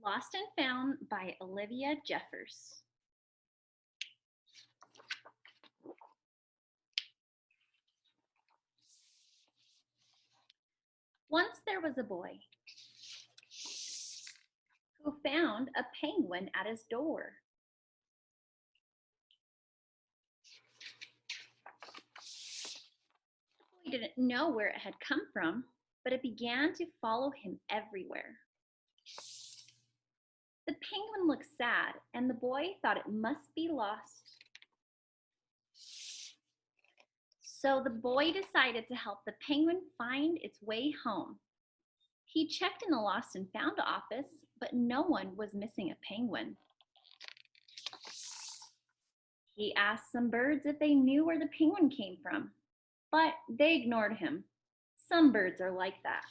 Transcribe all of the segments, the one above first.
Lost and Found by Olivia Jeffers. Once there was a boy who found a penguin at his door. The boy didn't know where it had come from, but it began to follow him everywhere. The penguin looked sad, and the boy thought it must be lost. So the boy decided to help the penguin find its way home. He checked in the Lost and Found office, but no one was missing a penguin. He asked some birds if they knew where the penguin came from, but they ignored him. Some birds are like that.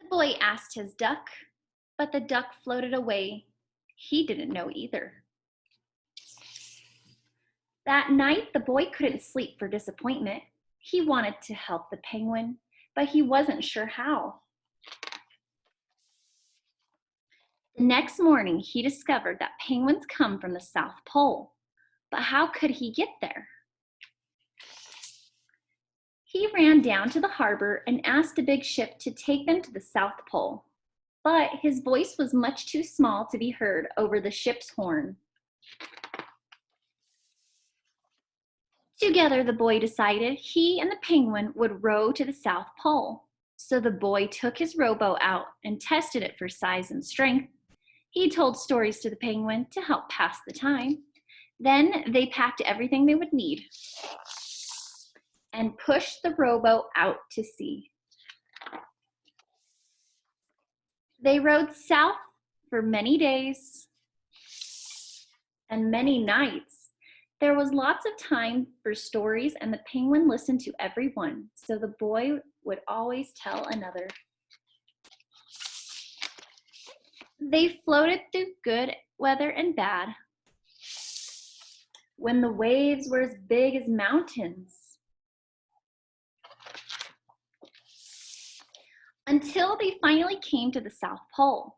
The boy asked his duck, but the duck floated away. He didn't know either. That night, the boy couldn't sleep for disappointment. He wanted to help the penguin, but he wasn't sure how. The next morning, he discovered that penguins come from the South Pole, but how could he get there? He ran down to the harbor and asked a big ship to take them to the South Pole, but his voice was much too small to be heard over the ship's horn. Together, the boy decided he and the penguin would row to the South Pole. So the boy took his rowboat out and tested it for size and strength. He told stories to the penguin to help pass the time. Then they packed everything they would need and pushed the rowboat out to sea. They rowed south for many days and many nights. There was lots of time for stories, and the penguin listened to every one, so the boy would always tell another. They floated through good weather and bad, when the waves were as big as mountains, until they finally came to the South Pole.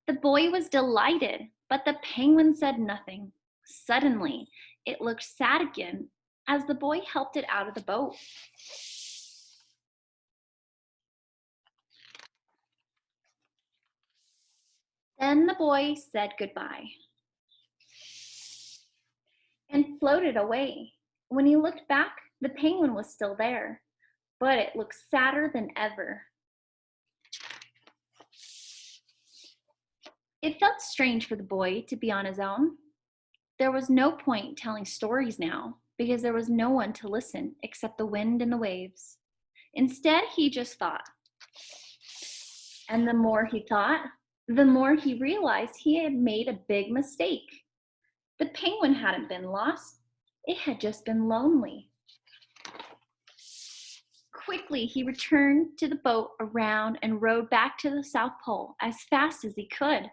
The boy was delighted, but the penguin said nothing. Suddenly, it looked sad again as the boy helped it out of the boat. Then the boy said goodbye and floated away. When he looked back, the penguin was still there, but it looked sadder than ever. It felt strange for the boy to be on his own. There was no point telling stories now because there was no one to listen except the wind and the waves. Instead, he just thought. And the more he thought, the more he realized he had made a big mistake. The penguin hadn't been lost. It had just been lonely. Quickly, he returned to the boat around and rowed back to the South Pole as fast as he could.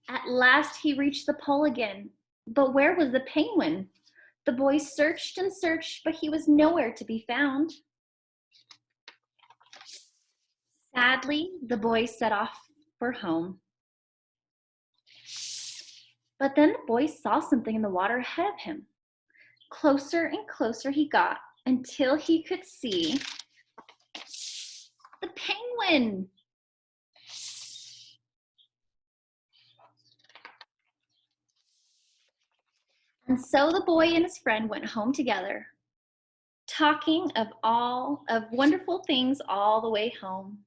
At last, he reached the pole again. But where was the penguin? The boy searched and searched, but he was nowhere to be found. Sadly, the boy set off for home. But then the boy saw something in the water ahead of him. Closer and closer he got until he could see the penguin. And so the boy and his friend went home together, talking of wonderful things all the way home.